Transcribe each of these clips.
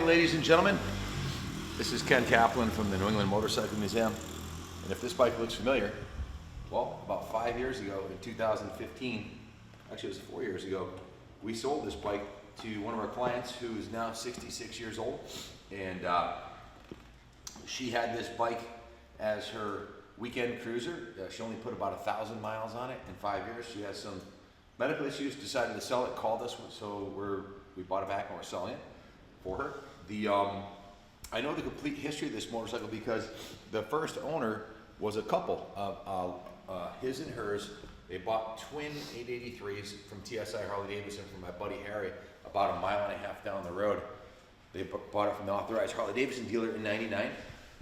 morning, ladies and gentlemen. This is Ken Kaplan from the New England Motorcycle Museum. And if this bike looks familiar, well, about 5 years ago in 2015, actually it was 4 years ago, we sold this bike to one of our clients who is now 66 years old. And she had this bike as her weekend cruiser. She only put about 1,000 miles on it in 5 years. She has some medical issues, decided to sell it, called us, so we bought it back and we're selling it for her. I know the complete history of this motorcycle because the first owner was a couple, his and hers. They bought twin 883s from TSI Harley Davidson from my buddy Harry about 1.5 miles down the road. They bought it from the authorized Harley Davidson dealer in '99.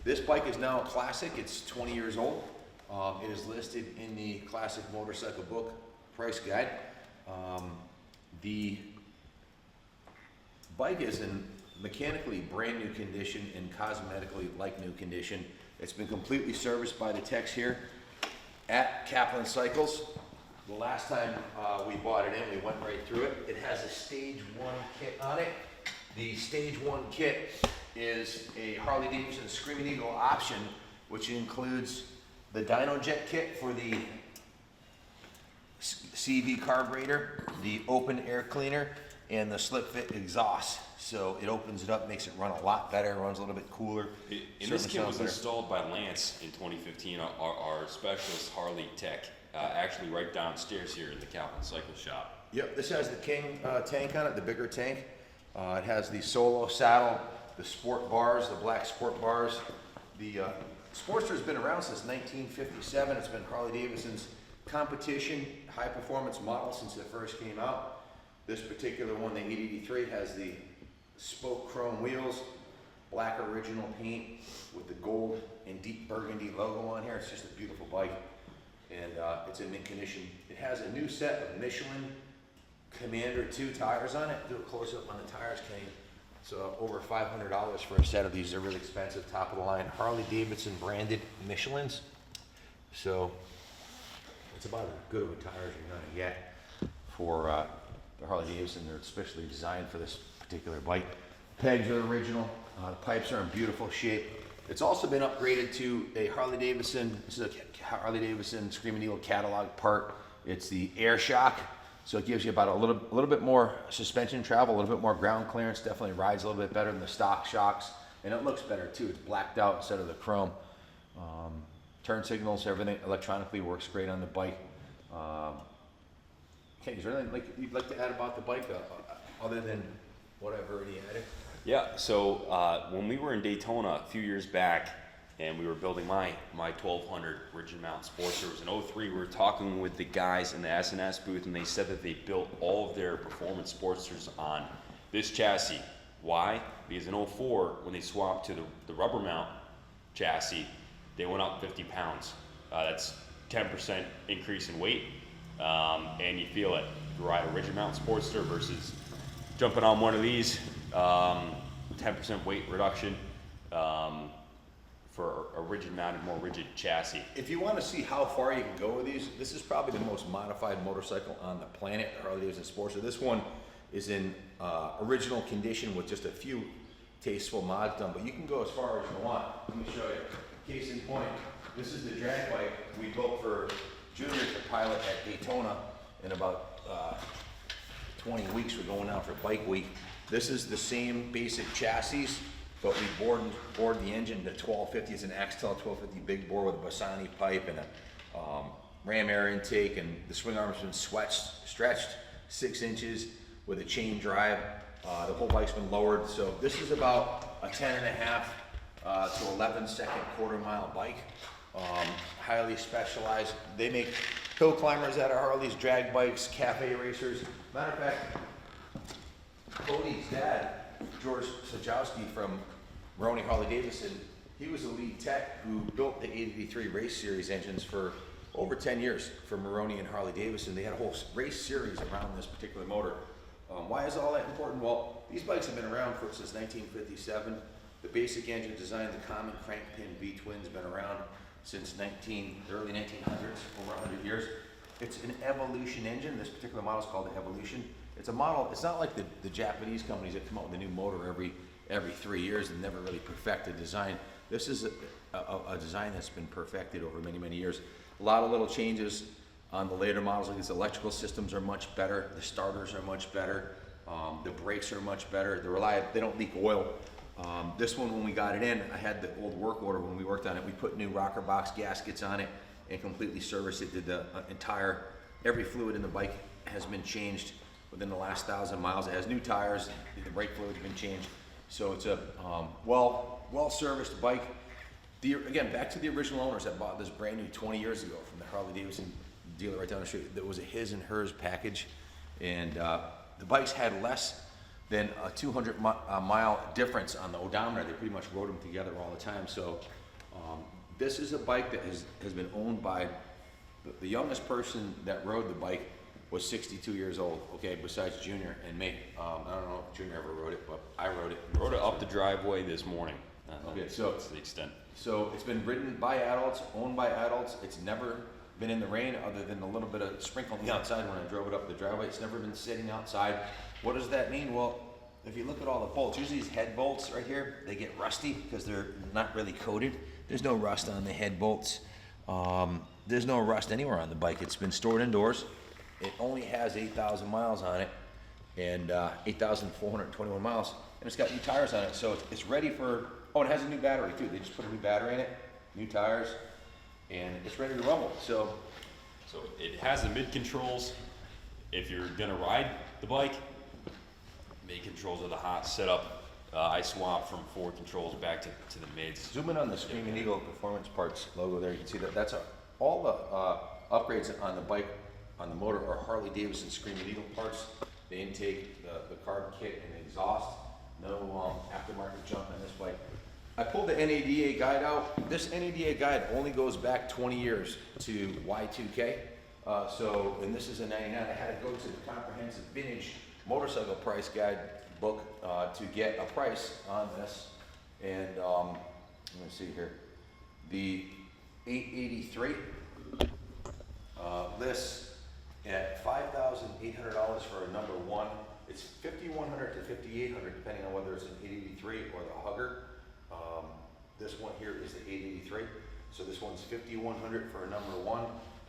This bike is now a classic. It's 20 years old. It is listed in the Classic Motorcycle Book price guide. The bike is in mechanically brand new condition and cosmetically like new condition. It's been completely serviced by the techs here at Kaplan Cycles. The last time we bought it in, we went right through it. It has a Stage 1 kit on it. The Stage 1 kit is a Harley Davidson Screaming Eagle option, which includes the Dyno Jet kit for the CV carburetor, the open air cleaner, and the slip fit exhaust. So it opens it up, makes it run a lot better, runs a little bit cooler. And this kit was installed by Lance in 2015, our specialist Harley tech, actually right downstairs here in the Kaplan Cycle Shop. Yep, this has the King tank on it, the bigger tank. It has the Solo saddle, the sport bars, the black sport bars. The Sportster has been around since 1957. It's been Harley Davidson's competition, high performance model since it first came out. This particular one, the 883, has the spoke chrome wheels, black original paint with the gold and deep burgundy logo on here. It's just a beautiful bike, and it's in mint condition. It has a new set of Michelin Commander 2 tires on it. Do a close up on the tires, Kenny. So over $500 for a set of these. They're really expensive, top of the line Harley Davidson branded Michelins. So it's about as good of a tire as you're gonna get for the Harley Davidson. They're especially designed for this particular bike. Pegs are original. The pipes are in beautiful shape. It's also been upgraded to a Harley Davidson. This is a Harley Davidson Screaming Eagle catalog part. It's the air shock. So it gives you about a little bit more suspension travel, a little bit more ground clearance. Definitely rides a little bit better than the stock shocks, and it looks better too. It's blacked out instead of the chrome. Turn signals, everything electronically works great on the bike. Okay, is there anything you'd like to add about the bike other than what I've already added? Yeah, so when we were in Daytona a few years back and we were building my 1200 rigid mount Sportster, it was in '03, we were talking with the guys in the S&S booth, and they said that they built all of their performance Sportsters on this chassis. Why? Because in '04, when they swapped to the rubber mount chassis, they went up 50 pounds. That's 10% increase in weight, and you feel it. You ride a rigid mount Sportster versus jumping on one of these, 10% weight reduction for a rigid mounted, more rigid chassis. If you want to see how far you can go with these, this is probably the most modified motorcycle on the planet, Harley Davidson Sportster. This one is in original condition with just a few tasteful mods done, but you can go as far as you want. Let me show you. Case in point, this is the drag bike we built for Junior to pilot at Daytona in about 20 weeks. We're going out for bike week. This is the same basic chassis, but we bored the engine to 1250. It's an Axtel 1250 big bore with a Bassani pipe and a ram air intake, and the swing arm has been stretched 6 inches with a chain drive. The whole bike's been lowered, so this is about a 10.5 to 11 second quarter-mile bike. Highly specialized. They make hill climbers out of Harleys, drag bikes, cafe racers. Matter of fact, Cody's dad, George Sajowski from Vernon Harley Davidson, he was the lead tech who built the 883 race series engines for over 10 years for Maroney and Harley Davidson. They had a whole race series around this particular motor. Why is all that important? Well, these bikes have been around since 1957. The basic engine design, the common crank pin V-twins, been around since early 1900s, over 100 years. It's an Evolution engine. This particular model is called the Evolution. It's a model, it's not like the Japanese companies that come out with a new motor every every 3 years and never really perfected design. This is a design that's been perfected over many, many years. A lot of little changes on the later models, like these electrical systems are much better, the starters are much better, the brakes are much better, they don't leak oil. This one, when we got it in, I had the old work order when we worked on it. We put new rocker box gaskets on it and completely serviced it. Did the every fluid in the bike has been changed within the last 1,000 miles. It has new tires, the brake fluid's been changed. So it's a well-serviced bike. Again, back to the original owners that bought this brand new 20 years ago from the Harley Davidson dealer right down the street. That was a his and hers package. And the bikes had less than a 200 mile difference on the odometer. They pretty much rode them together all the time. So this is a bike that has been owned by the youngest person that rode the bike was 62 years old, okay, besides Junior and me. I don't know if Junior ever rode it, but I rode it. Rode it up the driveway this morning. Okay, so that's the extent. So it's been ridden by adults, owned by adults. It's never been in the rain other than a little bit of sprinkling outside when I drove it up the driveway. It's never been sitting outside. What does that mean? Well, if you look at all the bolts, usually these head bolts right here, they get rusty because they're not really coated. There's no rust on the head bolts. There's no rust anywhere on the bike. It's been stored indoors. It only has 8,000 miles on it and 8,421 miles. And it's got new tires on it, so it's ready for, oh, it has a new battery too. They just put a new battery in it, new tires, and it's ready to rumble. So it has the mid controls. If you're gonna ride the bike, mid controls are the hot setup. I swapped from forward controls back to the mids. Zoom in on the Screaming Eagle Performance Parts logo there. You can see that that's all the upgrades on the bike, on the motor, are Harley Davidson Screaming Eagle parts. The intake, the carb kit, and the exhaust. No aftermarket junk on this bike. I pulled the NADA guide out. This NADA guide only goes back 20 years to Y2K. And this is a 99. I had to go to the comprehensive vintage motorcycle price guide book to get a price on this. And let me see here. The 883 lists at $5,800 for a number one. It's $5,100 to $5,800 depending on whether it's an 883 or the Hugger. This one here is the 883. So this one's $5,100 for a number one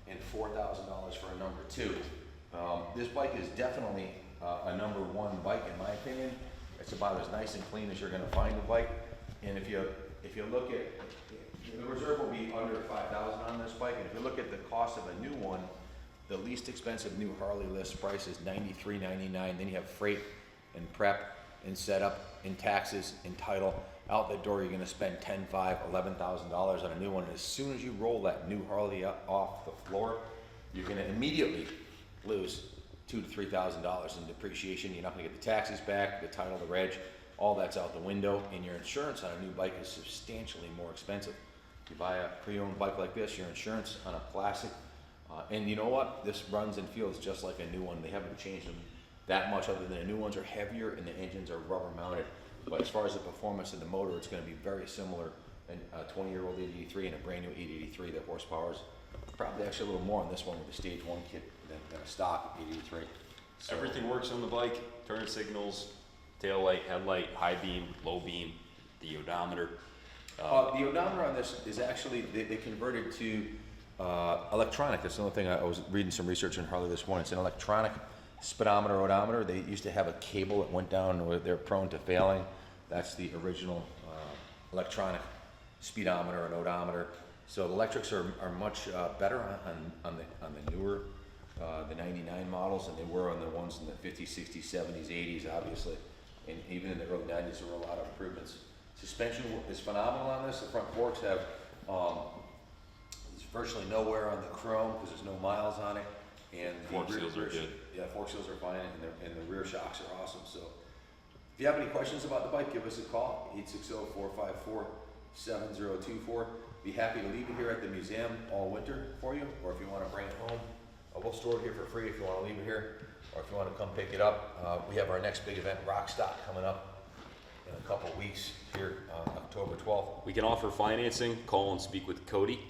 and $4,000 for a number two. This bike is definitely a number one bike in my opinion. It's about as nice and clean as you're going to find a bike. And if you look at, the reserve will be under $5,000 on this bike. And if you look at the cost of a new one, the least expensive new Harley list price is $93.99. Then you have freight and prep and setup and taxes and title. Out the door, you're going to spend $10,500, $11,000 on a new one. And as soon as you roll that new Harley off the floor, you're going to immediately lose $2,000 to $3,000 in depreciation. You're not going to get the taxes back, the title, the reg, all that's out the window. And your insurance on a new bike is substantially more expensive. You buy a pre-owned bike like this, your insurance on a classic. And you know what? This runs and feels just like a new one. They haven't changed them that much other than the new ones are heavier and the engines are rubber mounted. But as far as the performance of the motor, it's going to be very similar. And a 20-year-old 883 and a brand new 883, the horsepower is probably actually a little more on this one with the stage one kit than a stock 883. So everything works on the bike, turn signals, tail light, headlight, high beam, low beam, the odometer. The odometer on this is actually, they converted to electronic. That's another thing. I was reading some research on Harley this morning. It's an electronic speedometer, odometer. They used to have a cable that went down where they're prone to failing. That's the original electronic speedometer and odometer. So the electrics are much better on the newer, the 99 models than they were on the ones in the 50s, 60s, 70s, 80s, obviously. And even in the early 90s, there were a lot of improvements. Suspension is phenomenal on this. The front forks have there's virtually no wear on the chrome because there's no miles on it. And the fork seals are good. Yeah, fork seals are fine, and the rear shocks are awesome. So if you have any questions about the bike, give us a call, 860-454-7024. Be happy to leave it here at the museum all winter for you, or if you want to bring it home, we'll store it here for free if you want to leave it here, or if you want to come pick it up. We have our next big event, Rockstock, coming up in a couple weeks here on October 12th. We can offer financing. Call and speak with Cody.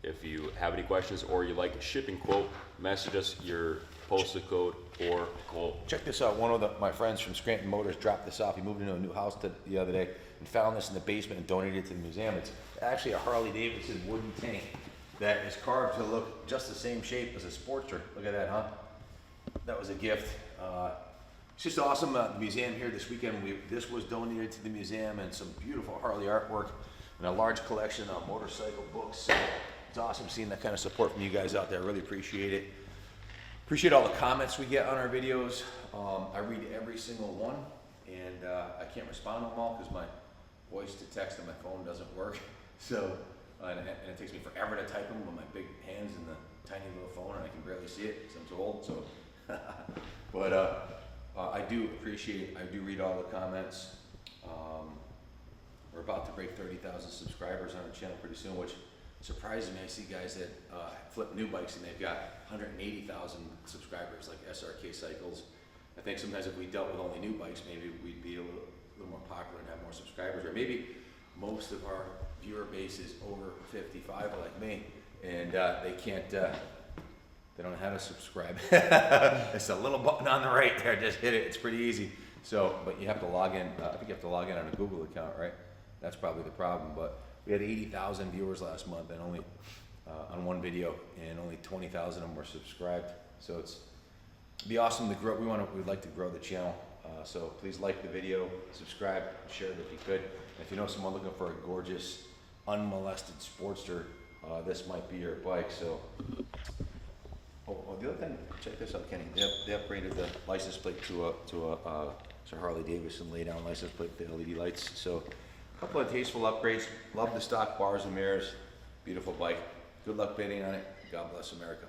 If you have any questions or you like a shipping quote, message us your postal code or quote. Check this out. One of my friends from Scranton Motors dropped this off. He moved into a new house the other day and found this in the basement and donated it to the museum. It's actually a Harley Davidson wooden tank that is carved to look just the same shape as a Sportster. Look at that, huh? That was a gift. It's just awesome. The museum here this weekend, this was donated to the museum, and some beautiful Harley artwork and a large collection of motorcycle books. So it's awesome seeing that kind of support from you guys out there. I really appreciate it. Appreciate all the comments we get on our videos. I read every single one, and I can't respond to them all because my voice to text on my phone doesn't work. So, and it takes me forever to type them with my big hands and the tiny little phone, and I can barely see it because I'm too old. So, but I do appreciate it. I do read all the comments. We're about to break 30,000 subscribers on our channel pretty soon, which surprises me. I see guys that flip new bikes and they've got 180,000 subscribers, like SRK Cycles. I think sometimes if we dealt with only new bikes, maybe we'd be a little more popular and have more subscribers. Or maybe most of our viewer base is over 55 like me, and they can't, they don't know how to subscribe. It's a little button on the right there, just hit it, it's pretty easy. So, but you have to log in, I think you have to log in on a Google account, right? That's probably the problem, but we had 80,000 viewers last month and only on one video, and only 20,000 of them were subscribed. So it'd be awesome to grow. We'd like to grow the channel. So please like the video, subscribe, share it if you could. If you know someone looking for a gorgeous, unmolested Sportster, this might be your bike. So, the other thing, check this out, Kenny. They upgraded the license plate to a Harley Davidson lay-down license plate with the LED lights. So, a couple of tasteful upgrades. Love the stock bars and mirrors. Beautiful bike. Good luck bidding on it. God bless America.